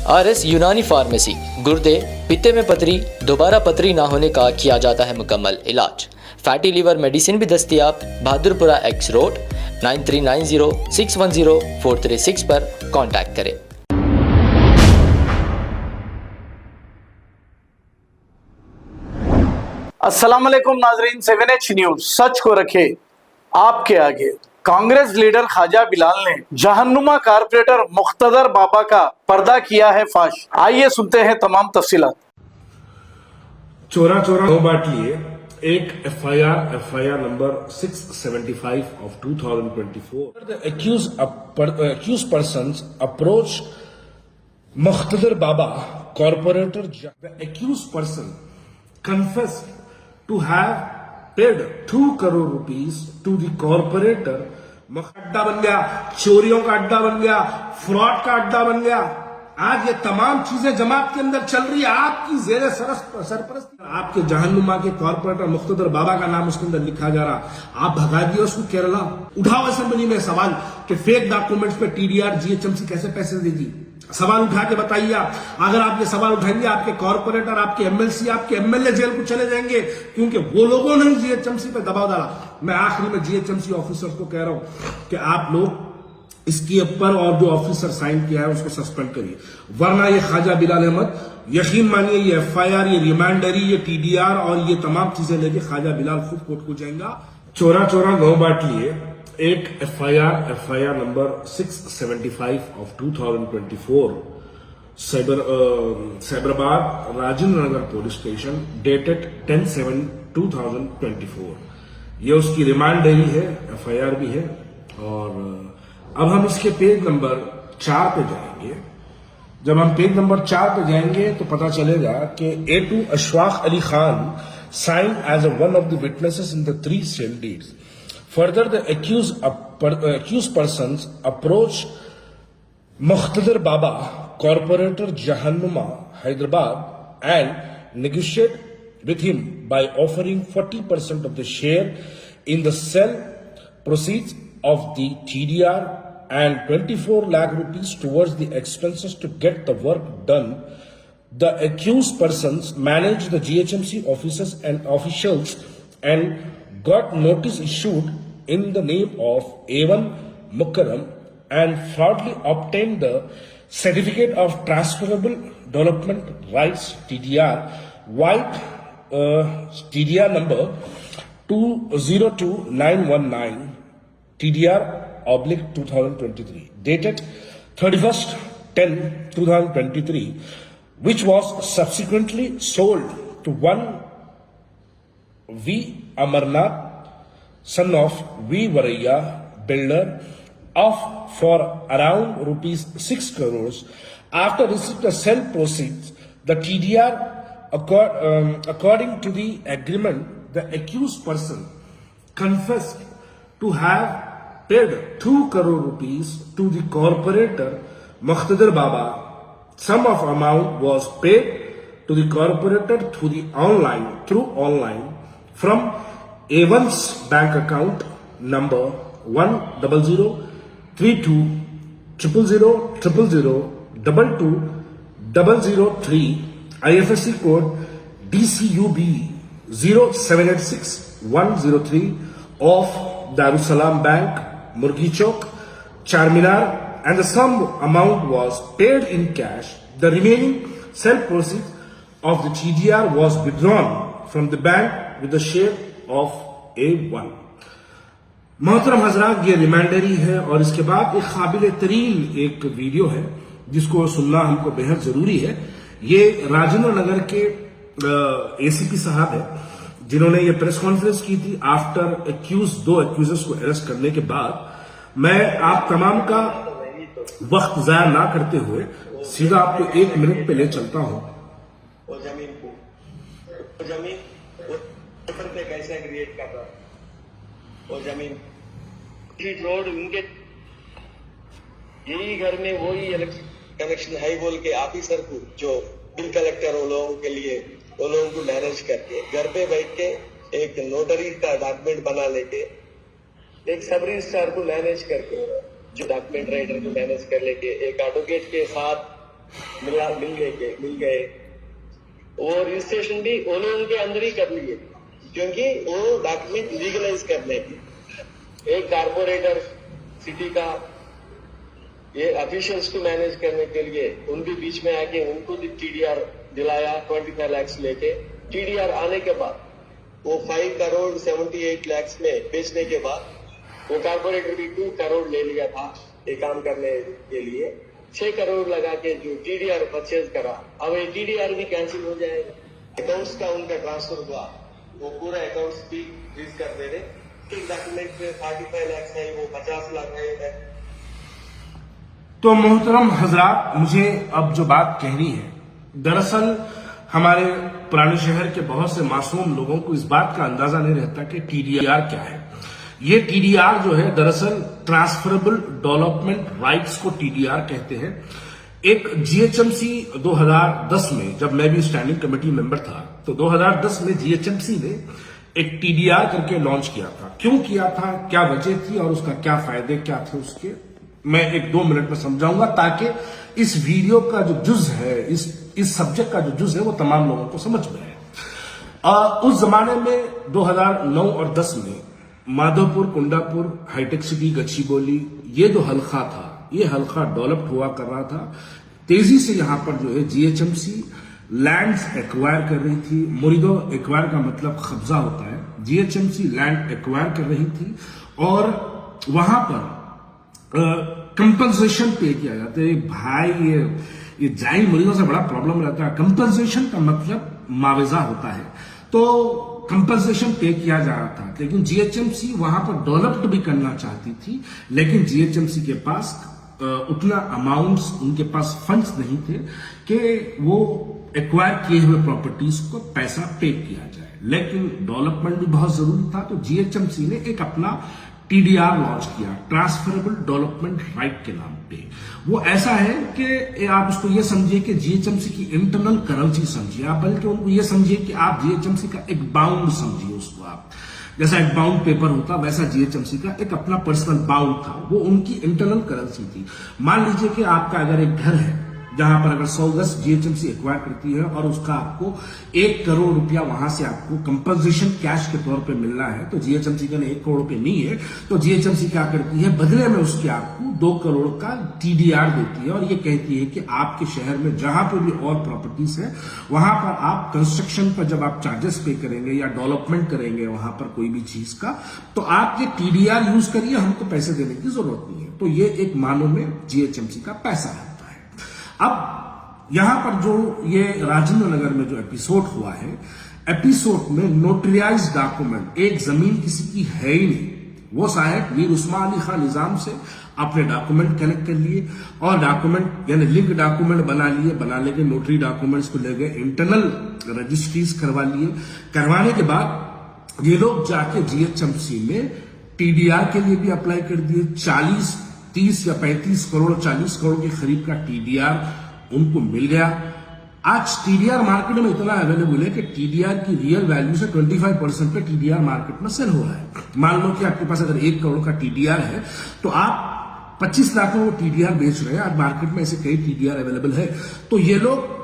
RS Unani pharmacy, गुर्दे, पित्ते में पथरी, दोबारा पथरी ना होने का किया जाता है मुकम्मल इलाज। फैटी लीवर मेडिसिन भी दस्तियाब। बहादुरपुरा X रोड 9390610436 पर कांटेक्ट करें। अस्सलाम वालेकुम नाजरीन, 7H न्यूज सच को रखे आपके आगे। कांग्रेस लीडर ख्वाजा बिलाल ने जहन्नुमा कारपोरेटर मुख्तदर बाबा का पर्दा किया है फाश। आइए सुनते हैं तमाम तफसीलात। चोरा चोरा दो बाट लिए एक FIR number 675 of 2024. The accused persons approached Muqtadar Baba, corporator. The accused person confessed to have paid 2 crore rupees to the corporator. अड्डा बन गया, चोरियों का अड्डा बन गया, फ्रॉड का अड्डा बन गया। आज ये तमाम चीजें जमात के अंदर चल रही है आपकी जेरे सरपरस्ती। आपके जहन्नुमा के कॉर्पोरेटर मुख्तदर बाबा का नाम उसके अंदर लिखा जा रहा, आप भगा दिए उसको केरला। उठाओ असेंबली में सवाल कि फेक डॉक्यूमेंट्स पे TDR GHMC कैसे पैसे देगी। सवाल उठा के बताइए आप। अगर आप ये सवाल उठाएंगे आपके कॉर्पोरेटर, आपके MLC, आपके MLA जेल को चले जाएंगे, क्योंकि वो लोगों ने GHMC पे दबाव डाला। मैं आखिरी में GHMC ऑफिसर्स को कह रहा हूं कि आप लोग इसके ऊपर और जो ऑफिसर साइन किया है उसको सस्पेंड करिए, वरना ये ख्वाजा बिलाल अहमद, यकीन मानिए ये FIR, ये रिमांडरी, ये TDR और ये तमाम चीजें लेके ख्वाजा बिलाल खुद कोर्ट को जाएगा। चोरा चोरा गौ बाट लिए एक FIR number 675 of 2024 Cyberabad Rajendra Nagar police station dated 10/7/2024। ये उसकी रिमांडरी है, FIR भी है। और अब हम इसके पेज नंबर 4 पे जाएंगे। जब हम पेज नंबर 4 पे जाएंगे तो पता चलेगा कि A2 Ashfaq Ali Khan signed as one of the witnesses in the 3 cell deeds. Further, the accused persons approached Muqtadar Baba, corporator Jahannuma, Hyderabad, and negotiated with him by offering 40% of the share in the sale proceeds of the TDR and 24 lakh rupees towards the expenses to get the work done. The accused persons managed the GHMC offices and officials and got notice issued in the name of A1 Mukarram and fraudulently obtained the Certificate of Transferable Development Rights TDR, white TDR number 202919 TDR/2023 dated 31/10/2023, which was subsequently sold to one V. Amarnath, son of V. Varaya, builder, for around rupees 6 crores. After receipt of sale proceeds, the TDR, according to the agreement, the accused person confessed to have paid 2 crore rupees to the corporator Muqtadar Baba. Sum of amount was paid to the corporator through online from A1's bank account number 100000000220003 IFSC code DCUB 0786103 of Darussalam Bank, Murgi Chowk, Charminar, and the sum amount was paid in cash. The remaining sale proceeds of the TDR was withdrawn from the bank with the share of A1. मोहतरम हजरात, ये रिमांडरी है और इसके बाद एक काबिल तरीन एक वीडियो है जिसको सुनना हमको बेहद जरूरी है। ये राजेंद्र नगर के ACP साहब है जिन्होंने ये प्रेस कॉन्फ्रेंस की थी आफ्टर दो एक्यूजर्स को अरेस्ट करने के बाद। मैं आप तमाम का वक्त जाया ना करते हुए सीधा आपको 1 मिनट पे ले चलता हूं। वो जमीन पे कैसे क्रिएट कर रहा, वो जमीन रोड उनके यही घर में वही कनेक्शन है बोल के ऑफिसर को, जो बिल कलेक्टर वो लोगों के लिए, वो लोगों को मैनेज करके घर पे बैठ के एक नोटरी का डॉक्यूमेंट बना लेके, एक सब रजिस्ट्रार को मैनेज करके, जो डॉक्यूमेंट राइटर को मैनेज कर लेके, एक एडवोकेट के साथ मिल गए। वो रजिस्ट्रेशन भी वो लोगों के अंदर ही कर लिए, क्योंकि वो डॉक्यूमेंट लीगलाइज करने की एक कारपोरेटर सिटी का ये ऑफिशियल्स को मैनेज करने के लिए उनके बीच में आके उनको टीडीआर दिलाया 25 लाख लेके। टीडीआर आने के बाद वो 5 करोड़ 78 लाख में बेचने के बाद वो कारपोरेटर भी 2 करोड़ ले लिया था ये काम करने के लिए। 6 करोड़ लगा के जो टीडीआर परचेज करा, अब ये टीडीआर भी कैंसिल हो जाएगा। अकाउंट्स का उनका ट्रांसफर हुआ, वो पूरा अकाउंट्स भी फ्रीज कर दे रहे। डॉक्यूमेंट में 45 लाख है, वो 50 लाख है। तो मोहतरम हजरात, मुझे अब जो बात कहनी है, दरअसल हमारे पुराने शहर के बहुत से मासूम लोगों को इस बात का अंदाजा नहीं रहता कि टीडीआर क्या है। ये टीडीआर जो है दरअसल ट्रांसफरेबल डेवलपमेंट राइट्स को टीडीआर कहते हैं। एक जीएचएमसी 2010 में, जब मैं भी स्टैंडिंग कमेटी मेंबर था, तो 2010 में जीएचएमसी ने एक टीडीआर करके लॉन्च किया था। क्यों किया था, क्या वजह थी और उसका क्या फायदे क्या थे उसके, मैं 1-2 मिनट में समझाऊंगा, ताकि इस वीडियो का जो जुज है, इस सब्जेक्ट का जो जुज है, वो तमाम लोगों को समझ में आए। उस जमाने में 2009 और 10 में माधोपुर, कुंडापुर, हाईटेक सिटी, गच्चीबोली, ये जो हल्का था, ये हल्का डेवलप्ड हुआ कर रहा था। तेजी से यहां पर जो है जीएचएमसी लैंड्स एक्वायर कर रही थी। मुरीदो एक्वायर का मतलब कब्जा होता है। जीएचएमसी लैंड एक्वायर कर रही थी और वहां पर कंपनसेशन पे किया जाता है। भाई ये जाइन मुरीदों से बड़ा प्रॉब्लम रहता है। कंपनसेशन का मतलब मुआवजा होता है, तो कंपनसेशन पे किया जा रहा था। लेकिन जीएचएमसी वहां पर डेवलप्ड भी करना चाहती थी, लेकिन जीएचएमसी के पास उतना अमाउंट्स, उनके पास फंड्स नहीं थे कि वो एक्वायर किए हुए प्रॉपर्टीज को पैसा पे किया जाए। लेकिन डेवलपमेंट भी बहुत जरूरी था, तो जीएचएमसी ने एक अपना टीडीआर लॉन्च किया, ट्रांसफरेबल डेवलपमेंट राइट के नाम पे। वो ऐसा है कि आप उसको ये समझिए कि जीएचएमसी की इंटरनल करेंसी समझिए आप, बल्कि उनको ये समझिए कि आप जीएचएमसी का एक बाउंड समझिए उसको आप। जैसा एक बाउंड पेपर होता, वैसा जीएचएमसी का एक अपना पर्सनल बाउंड था। वो उनकी इंटरनल करेंसी थी। मान लीजिए कि आपका अगर एक घर है जहां पर अगर 100 गज जीएचएमसी एक्वायर करती है और उसका आपको 1 करोड़ रुपया वहां से आपको कंपनसेशन कैश के तौर पे मिलना है, तो जीएचएमसी का 1 करोड़ रुपये नहीं है, तो जीएचएमसी क्या करती है, बदले में उसके आपको 2 करोड़ का टीडीआर देती है और ये कहती है कि आपके शहर में जहां पर भी और प्रॉपर्टीज है, वहां पर आप कंस्ट्रक्शन पर जब आप चार्जेस पे करेंगे या डेवलपमेंट करेंगे वहां पर कोई भी चीज का, तो आप ये टीडीआर यूज करिए, हमको पैसे देने की जरूरत नहीं है। तो ये एक मानो में जीएचएमसी का पैसा है। अब यहां पर जो ये राजेंद्र नगर में जो एपिसोड हुआ है, एपिसोड में नोटरियाइज डॉक्यूमेंट, एक जमीन किसी की है ही नहीं, वो साहब मीर उस्मान अली खान निजाम से अपने डॉक्यूमेंट कलेक्ट कर लिए और डॉक्यूमेंट यानी लिंक डॉक्यूमेंट बना लेके नोटरी डॉक्यूमेंट्स को ले गए, इंटरनल रजिस्ट्रीज करवा लिए। करवाने के बाद ये लोग जाके जीएचएमसी में टीडीआर के लिए भी अप्लाई कर दिए। 40, 30 या 35 करोड़, 40 करोड़ के करीब का टीडीआर उनको मिल गया। आज टीडीआर मार्केट में इतना अवेलेबल है कि टीडीआर की रियल वैल्यू से 25% पे टीडीआर मार्केट में सेल हो रहा है। मान लो कि आपके पास अगर 1 करोड़ का टीडीआर है, तो आप 25 लाख में वो टीडीआर बेच रहे हैं। आज मार्केट में ऐसे कई टीडीआर अवेलेबल है, तो ये लोग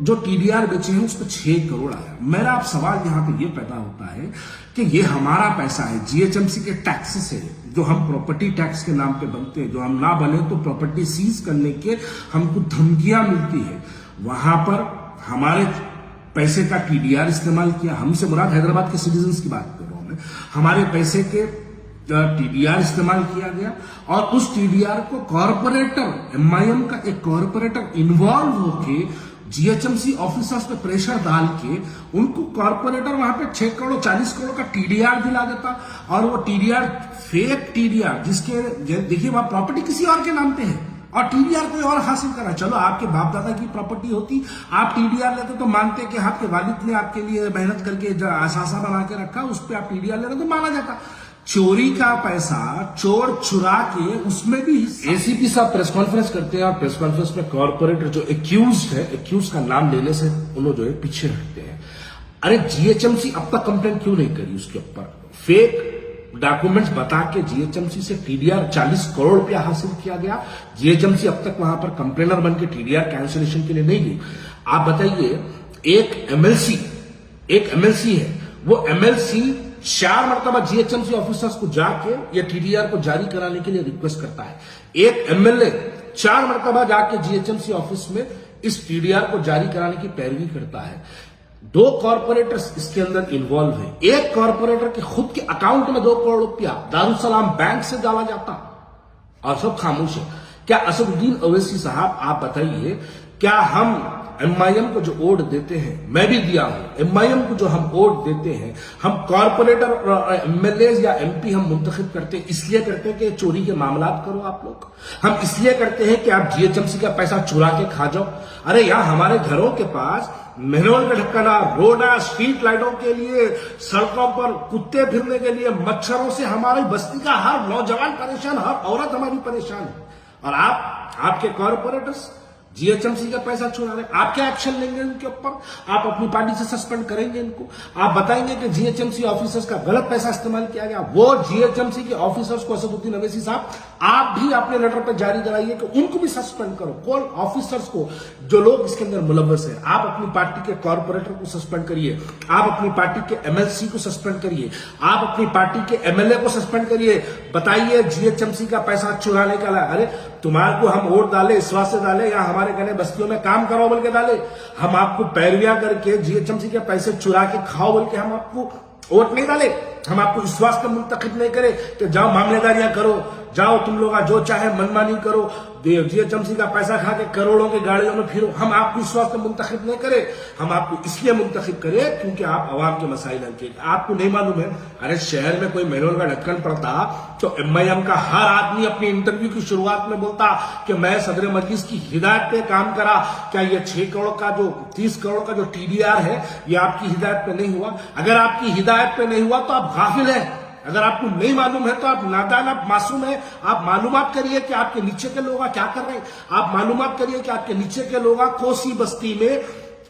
जो टीडीआर बेचे हैं उस पर 6 करोड़ आया। मेरा आप सवाल यहां पे ये पैदा होता है कि ये हमारा पैसा है, जीएचएमसी के टैक्सेस है, जो हम प्रॉपर्टी टैक्स के नाम पे बनते हैं, जो हम ना बने तो प्रॉपर्टी सीज करने के हमको धमकियां मिलती है, वहां पर हमारे पैसे का टीडीआर इस्तेमाल किया। हमसे मुराद हैदराबाद के सिटीजन्स की बात कर रहा हूं मैं। हमारे पैसे के टीडीआर इस्तेमाल किया गया और उस टीडीआर को कॉर्पोरेटर, एमआईएम का एक कॉर्पोरेटर इन्वॉल्व होके जीएचएमसी ऑफिसर्स पे प्रेशर डाल के उनको कॉर्पोरेटर वहां पे 6 करोड़ 40 करोड़ का टीडीआर दिला देता। और वो टीडीआर फेक टीडीआर, जिसके देखिए वहां प्रॉपर्टी किसी और के नाम पे है और टीडीआर कोई और हासिल करा। चलो आपके बाप दादा की प्रॉपर्टी होती, आप टीडीआर लेते तो मानते कि आपके वालिद ने आपके लिए मेहनत करके जो असासा बना के रखा, उस पर आप टीडीआर ले रहे तो माना जाता। चोरी का पैसा चोर चुरा के उसमें भी एसीपी साहब प्रेस कॉन्फ्रेंस करते हैं और प्रेस कॉन्फ्रेंस में कॉर्पोरेटर जो एक्यूज है, एक्यूज का नाम लेने से उन्होंने जो है पीछे हटते हैं। अरे जीएचएमसी अब तक कंप्लेंट क्यों नहीं करी उसके ऊपर? फेक डॉक्यूमेंट्स बता के जीएचएमसी से टीडीआर 40 करोड़ रुपया हासिल किया गया। जीएचएमसी अब तक वहां पर कंप्लेनर बन के टीडीआर कैंसिलेशन के लिए नहीं गई। आप बताइए, एक एमएलसी है, वो एमएलसी 4 मरतबा जीएचएमसी ऑफिसर्स को जाके या टीडीआर को जारी कराने के लिए रिक्वेस्ट करता है। एक एमएलए 4 मरतबा जाके जीएचएमसी ऑफिस में इस टीडीआर को जारी कराने की पैरवी करता है। 2 कॉर्पोरेटर्स इसके अंदर इन्वॉल्व है। एक कॉर्पोरेटर के खुद के अकाउंट में 2 करोड़ रुपया दारुसलाम बैंक से डाला जाता और सब खामोश है। क्या असदुद्दीन ओवैसी साहब, आप बताइए, क्या हम एमआईएम को जो वोट देते हैं, मैं भी दिया हूं, एमआईएम को जो हम वोट देते हैं, हम कॉर्पोरेटर एमएलए या एमपी हम मुंतखब करते हैं, इसलिए करते हैं कि चोरी के मामला करो आप लोग। हम इसलिए करते हैं कि आप जीएचएमसी का पैसा चुरा के खा जाओ। अरे यहां हमारे घरों के पास मेहनत का ढक्कना, रोडा, स्ट्रीट लाइटों के लिए, सड़कों पर कुत्ते फिरने के लिए, मच्छरों से हमारी बस्ती का हर नौजवान परेशान, हर औरत हमारी परेशान है। और आपके कॉर्पोरेटर्स जीएचएमसी का पैसा चुरा रहे, आप क्या एक्शन लेंगे उनके ऊपर? आप अपनी पार्टी से सस्पेंड करेंगे इनको? आप बताएंगे कि जीएचएमसी ऑफिसर्स का गलत पैसा इस्तेमाल किया गया? वो जीएचएमसी के ऑफिसर्स को, असदुद्दीन ओवैसी साहब, आप भी अपने लेटर पर जारी कराइए कि उनको भी सस्पेंड करो। कौन ऑफिसर्स को, जो लोग इसके अंदर मुलव्वस है। आप अपनी पार्टी के कॉर्पोरेटर को सस्पेंड करिए, आप अपनी पार्टी के एमएलसी को सस्पेंड करिए, आप अपनी पार्टी के एमएलए को सस्पेंड करिए। बताइए, जीएचएमसी का पैसा चुराने का, अरे तुम्हारे को हम वोट डाले, इस वास्ते डाले, या हमारे कहने बस्तियों में काम करो बोल के डाले? हम आपको पैरवियां करके जीएचएमसी के पैसे चुरा के खाओ बोल के हम आपको वोट नहीं डाले। हम आपको इस वास्ते मुंतखब नहीं करे कि जाओ मामलेदारियां करो, जाओ तुम लोग जो चाहे मनमानी करो, जीएचएमसी का पैसा खा के करोड़ों की गाड़ियों में फिरो। हम आपको इस वास्ते मुंतखब नहीं करे, हम आपको इसलिए मुंतखब करे क्योंकि आप अवाम के मसाइल हल किए। आपको नहीं मालूम है, अरे शहर में कोई मेहनत का ढक्कन पड़ता तो एमआईएम का हर आदमी अपनी इंटरव्यू की शुरुआत में बोलता कि मैं सदर मजलिस की हिदायत पे काम करा। क्या ये 6 करोड़ का जो 30 करोड़ का जो टीडीआर है, ये आपकी हिदायत पे नहीं हुआ? अगर आपकी हिदायत पे नहीं हुआ तो आप गाफिल हैं। अगर आपको नहीं मालूम है तो आप नादान, आप मासूम है। आप मालूमात करिए कि आपके नीचे के लोग क्या कर रहे हैं। आप मालूमात करिए कि आपके नीचे के लोग कोसी बस्ती में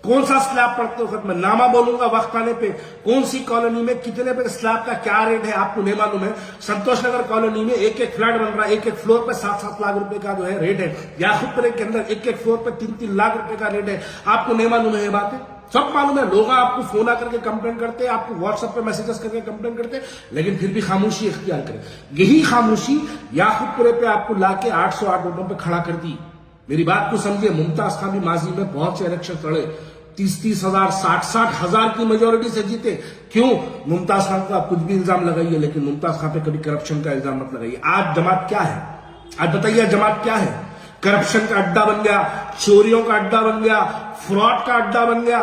कौन सा स्लैब पड़ते वक्त, मैं नामा बोलूंगा वक्त आने पे, कौन सी कॉलोनी में कितने पे स्लैब का क्या रेट है, आपको नहीं मालूम है। संतोष नगर कॉलोनी में एक फ्लैट बन रहा है, एक फ्लोर पे 7-7 लाख रुपए का जो है रेट है। याकूबपुर के अंदर एक फ्लोर पे 3-3 लाख रुपए का रेट है। आपको नहीं मालूम है ये बातें? सब मालूम है। लोग आपको फोन आकर के कंप्लेन करते हैं, आपको व्हाट्सएप पे मैसेजेस करके कंप्लेन करते हैं, लेकिन फिर भी खामोशी इख्तियार करें। यही खामोशी याकूबपुरे पे आपको लाके 808 वोटों पे खड़ा कर दी। मेरी बात को समझिए, मुमताज खान भी माजी में पहुंचे, इलेक्शन लड़े, 30-30 हजार, 60-60 हजार की मेजोरिटी से जीते। क्यों? मुमताज खान का आप कुछ भी इल्जाम लगाइए, लेकिन मुमताज खान पे कभी करप्शन का इल्जाम मत लगाइए। आज जमात क्या है? आज बताइए, जमात क्या है? करप्शन का अड्डा बन गया, चोरियों का अड्डा बन गया, फ्रॉड का अड्डा बन गया।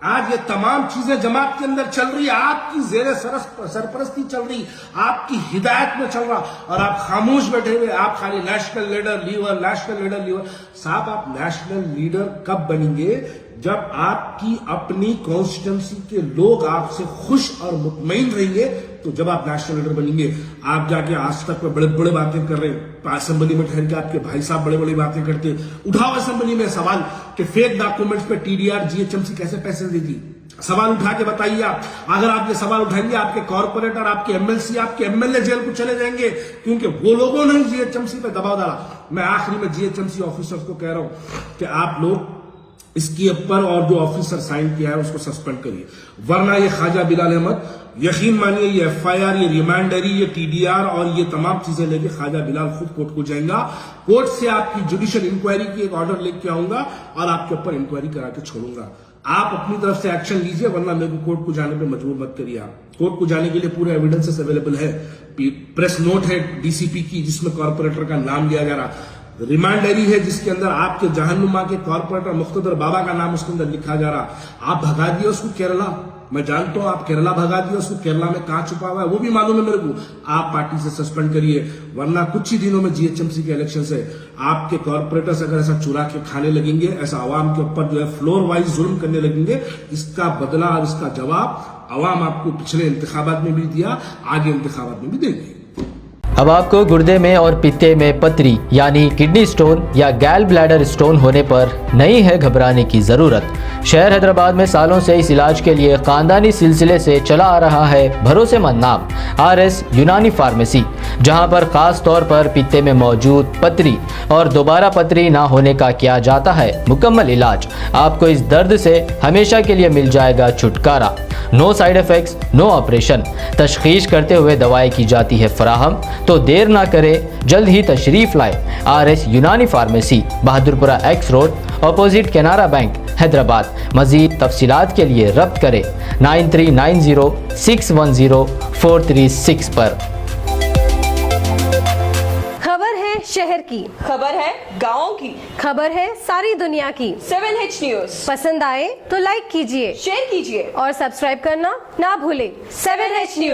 आज ये तमाम चीजें जमात के अंदर चल रही है, आपकी जेरे सरपरस्ती चल रही, आपकी हिदायत में चल रहा, और आप खामोश बैठे हुए। आप खाली national leader lever, national leader lever. साहब, आप नेशनल लीडर कब बनेंगे? जब आपकी अपनी कॉन्स्टिट्यूंसी के लोग आपसे खुश और मुतमईन रहेंगे, तो जब आप नेशनल लीडर बनेंगे। आप जाके आज तक में बड़े बड़े बातें कर रहे हैं, असेंबली में ठहर के आपके भाई साहब बड़े बड़ी बातें करते हैं। उठाओ असेंबली में सवाल कि फेक डॉक्यूमेंट्स पे टीडीआर जीएचएमसी कैसे पैसे देती। सवाल उठा के बताइए आप। अगर आप ये सवाल उठाएंगे, आपके कॉर्पोरेटर, आपके एमएलसी, आपके एमएलए जेल को चले जाएंगे, क्योंकि वो लोगों ने जीएचएमसी पे दबाव डाला। मैं आखिरी में जीएचएमसी ऑफिसर्स को कह रहा हूं कि आप लोग इसके ऊपर और जो ऑफिसर साइन किया है उसको सस्पेंड करिए, वरना ये ख्वाजा बिलाल अहमद, यकीन मानिए, ये एफआईआर, ये रिमांडरी, ये टीडीआर और ये तमाम चीजें लेके ख्वाजा बिलाल खुद कोर्ट को जाएगा। कोर्ट से आपकी जुडिशियल इंक्वायरी की एक ऑर्डर लेके आऊंगा और आपके ऊपर इंक्वायरी करा के छोड़ूंगा। आप अपनी तरफ से एक्शन लीजिए, वरना मेरे को कोर्ट को जाने पे मजबूर मत करिए। आप कोर्ट को जाने के लिए पूरे एविडेंसेस अवेलेबल है। प्रेस नोट है डीसीपी की जिसमें कॉर्पोरेटर का नाम लिया जा रहा, रिमांडरी है जिसके अंदर आपके जहन्नुमा के कॉर्पोरेटर मुख्तदर बाबा का नाम उसके अंदर लिखा जा रहा। आप भगा दिए उसको केरला, मैं जानता हूं आप केरला भगा दिए उसको, केरला में कहां छुपा हुआ है वो भी मालूम है मेरे को। आप पार्टी से सस्पेंड करिए, वरना कुछ ही दिनों में जीएचएमसी के इलेक्शन से आपके कॉर्पोरेटर्स अगर ऐसा चुरा के खाने लगेंगे, ऐसा अवाम के ऊपर जो है फ्लोर वाइज जुल्म करने लगेंगे, इसका बदला और इसका जवाब अवाम आपको पिछले इंतखाबात में भी दिया, आगे इंतखाबात में भी देंगे। अब आपको गुर्दे में और पित्ते में पथरी यानी किडनी स्टोन या गैल ब्लैडर स्टोन होने पर नहीं है घबराने की जरूरत। शहर हैदराबाद में सालों से इस इलाज के लिए खानदानी सिलसिले से चला आ रहा है भरोसेमंद नाम RS यूनानी फार्मेसी, जहां पर खास तौर पर पित्ते में मौजूद पथरी और दोबारा पथरी ना होने का किया जाता है मुकम्मल इलाज। आपको इस दर्द से हमेशा के लिए मिल जाएगा छुटकारा। No side effects, no operation. तशखीस करते हुए दवाएं की जाती है फराहम। तो देर ना करें, जल्द ही तशरीफ लाए RS Unani pharmacy, Bahadurpura X road, opposite Canara bank, Hyderabad. मजीद तफसीलात के लिए रब्त करें 9390610436 पर। खबर है शहर की, खबर है गाँव की, खबर है सारी दुनिया की। 7H न्यूज पसंद आए तो लाइक कीजिए, शेयर कीजिए और सब्सक्राइब करना ना भूलें। 7H news.